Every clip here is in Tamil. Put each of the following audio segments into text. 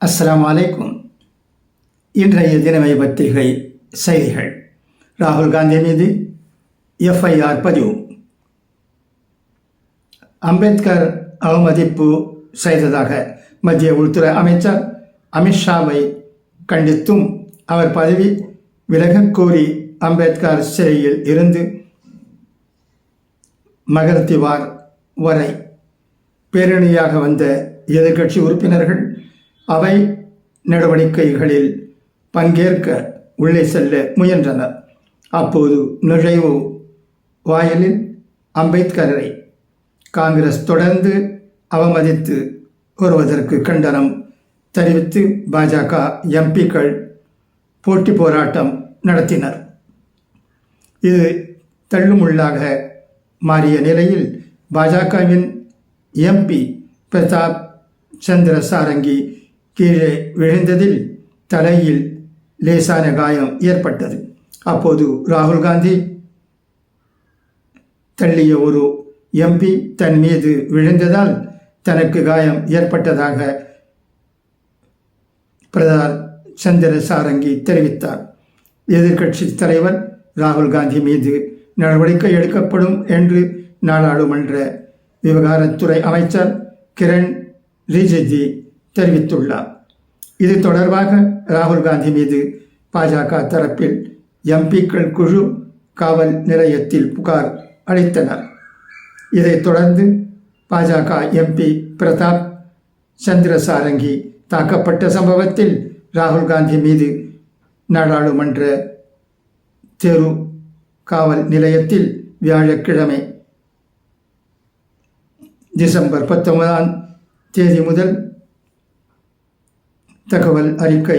அஸ்ஸலாமு அலைக்கும். இன்றைய தினமை பத்திரிகை செய்திகள். ராகுல் காந்தி மீது எஃப்ஐஆர் பதிவு. அம்பேத்கர் அவமதிப்பு செய்ததாக மத்திய உள்துறை அமைச்சர் அமித்ஷாவை கண்டித்தும் அவர் பதவி விலகக் கோரி அம்பேத்கர் சிறையில் இருந்து மகரத்திவார் வரை பேரணியாக வந்த எதிர்க்கட்சி உறுப்பினர்கள் அவை நடவடிக்கைகளில் பங்கேற்க உள்ளே செல்ல முயன்றனர். அப்போது நுழைவு வாயிலில் அம்பேத்கரை காங்கிரஸ் தொடர்ந்து அவமதித்து வருவதற்கு கண்டனம் தெரிவித்து பாஜக எம்பிக்கள் போட்டி போராட்டம் நடத்தினர். இது தள்ளுமுள்ளாக மாறிய நிலையில் பாஜகவின் எம்பி பிரதாப் சந்திர சாரங்கி கீழே விழுந்ததில் தலையில் லேசான காயம் ஏற்பட்டது. அப்போது ராகுல் காந்தி தள்ளிய ஒரு எம்பி தன் மீது விழுந்ததால் தனக்கு காயம் ஏற்பட்டதாக பிரதாப் சந்திர சாரங்கி தெரிவித்தார். எதிர்க்கட்சி தலைவர் ராகுல் காந்தி மீது நடவடிக்கை எடுக்கப்படும் என்று நாடாளுமன்ற விவகாரத்துறை அமைச்சர் கிரண் ரிஜிஜு தெரிவித்துள்ளார். இது தொடர்பாக ராகுல் காந்தி மீது பாஜக தரப்பில் எம்பிக்கள் குழு காவல் நிலையத்தில் புகார் அளித்தனர். இதைத் தொடர்ந்து பாஜக எம்பி பிரதாப் சந்திர சாரங்கி தாக்கப்பட்ட சம்பவத்தில் ராகுல் காந்தி மீது நாடாளுமன்ற தெரு காவல் நிலையத்தில் வியாழக்கிழமை டிசம்பர் 19 முதல் தகவல் அறிக்கை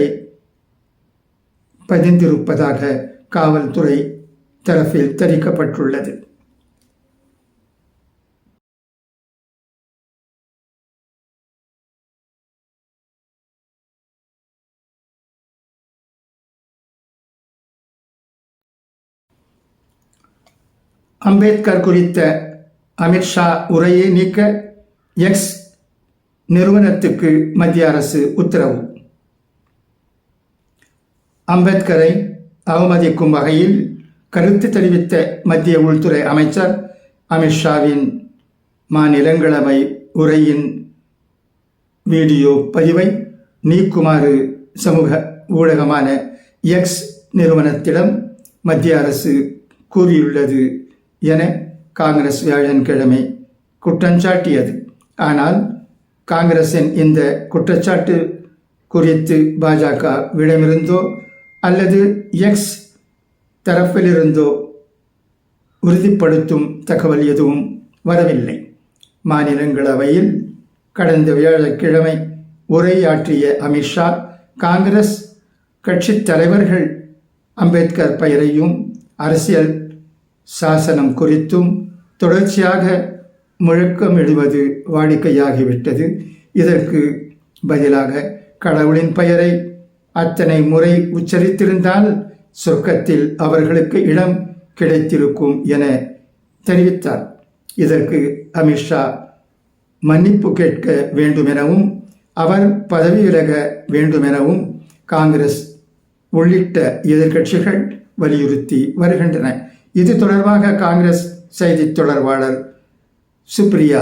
பதிந்திருப்பதாக காவல்துறை தரப்பில் தெரிவிக்கப்பட்டுள்ளது. அம்பேத்கர் குறித்த அமித்ஷா உரையை நீக்க எக்ஸ் நிறுவனத்துக்கு மத்திய அரசு உத்தரவு. அம்பேத்கரை அவமதிக்கும் வகையில் கருத்து தெரிவித்த மத்திய உள்துறை அமைச்சர் அமித்ஷாவின் மாநிலங்களவை உரையின் வீடியோ பதிவை நீக்குமாறு சமூக ஊடகமான எக்ஸ் நிறுவனத்திடம் மத்திய அரசு கூறியுள்ளது என காங்கிரஸ் வியாழக்கிழமை குற்றஞ்சாட்டியது. ஆனால் காங்கிரசின் இந்த குற்றச்சாட்டு குறித்து பாஜக விடமிருந்தோ அல்லது எக்ஸ் தரப்பிலிருந்தோ உறுதிப்படுத்தும் தகவல் எதுவும் வரவில்லை. மாநிலங்களவையில் கடந்த வியாழக்கிழமை உரையாற்றிய அமித்ஷா காங்கிரஸ் கட்சி தலைவர்கள் அம்பேத்கர் பெயரையும் அரசியல் சாசனம் குறித்தும் தொடர்ச்சியாக முழக்கமிடுவது வாடிக்கையாகிவிட்டது. இதற்கு பதிலாக கடவுளின் பெயரை அத்தனை முறை உச்சரித்திருந்தால் சொர்க்கத்தில் அவர்களுக்கு இடம் கிடைத்திருக்கும் என தெரிவித்தார். இதற்கு அமித்ஷா மன்னிப்பு கேட்க வேண்டுமெனவும் அவர் பதவி விலக வேண்டுமெனவும் காங்கிரஸ் உள்ளிட்ட எதிர்க்கட்சிகள் வலியுறுத்தி வருகின்றன. இது தொடர்பாக காங்கிரஸ் செய்தி தொடர்பாளர் சுப்ரியா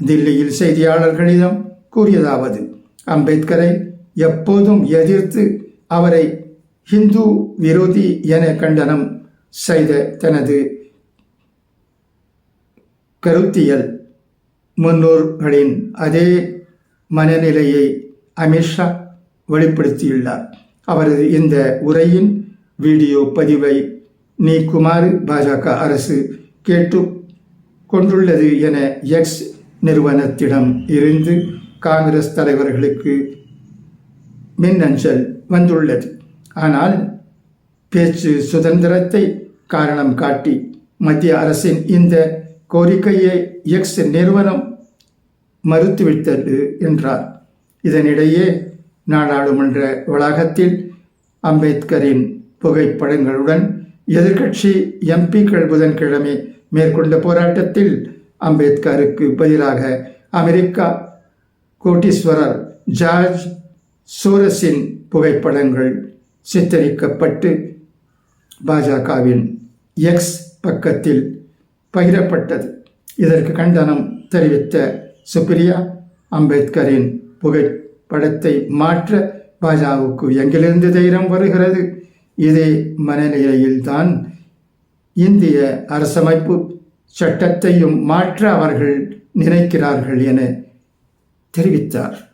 தில்லியில் செய்தியாளர்களிடம் கூறியதாவது: அம்பேத்கரை எப்போதும் எதிர்த்து அவரை ஹிந்து விரோதி என கண்டனம் செய்த தனது கருத்தியல் முன்னோர்களின் அதே மனநிலையை அமித்ஷா வெளிப்படுத்தியுள்ளார். அவரது இந்த உரையின் வீடியோ பதிவை நீக்குமாறு பாஜக அரசு கேட்டு கொண்டுள்ளது என எக்ஸ் நிறுவனத்திடம் இருந்து காங்கிரஸ் தலைவர்களுக்கு மின்னஞ்சல் வந்துள்ளது. ஆனால் பேச்சு சுதந்திரத்தை காரணம் காட்டி மத்திய அரசின் இந்த கோரிக்கையை எக்ஸ் நிறுவனம் மறுத்துவிட்டது என்றார். இதனிடையே நாடாளுமன்ற வளாகத்தில் அம்பேத்கரின் புகைப்படங்களுடன் எதிர்க்கட்சி எம்பிக்கள் புதன்கிழமை மேற்கொண்ட போராட்டத்தில் அம்பேத்கருக்கு பதிலாக அமெரிக்கா கோட்டீஸ்வரர் ஜார்ஜ் சோரஸின் புகைப்படங்கள் சித்தரிக்கப்பட்டு பாஜகவின் எக்ஸ் பக்கத்தில் பகிரப்பட்டது. இதற்கு கண்டனம் தெரிவித்த சுப்ரியா, அம்பேத்கரின் புகைப்படத்தை மாற்ற பாஜகவுக்கு எங்கிலிருந்து தைரியம் வருகிறது? இதே மனநிலையில்தான் இந்திய அரசமைப்பு சட்டத்தையும் மாற்ற அவர்கள் நினைக்கிறார்கள் என தெரிவித்தார்.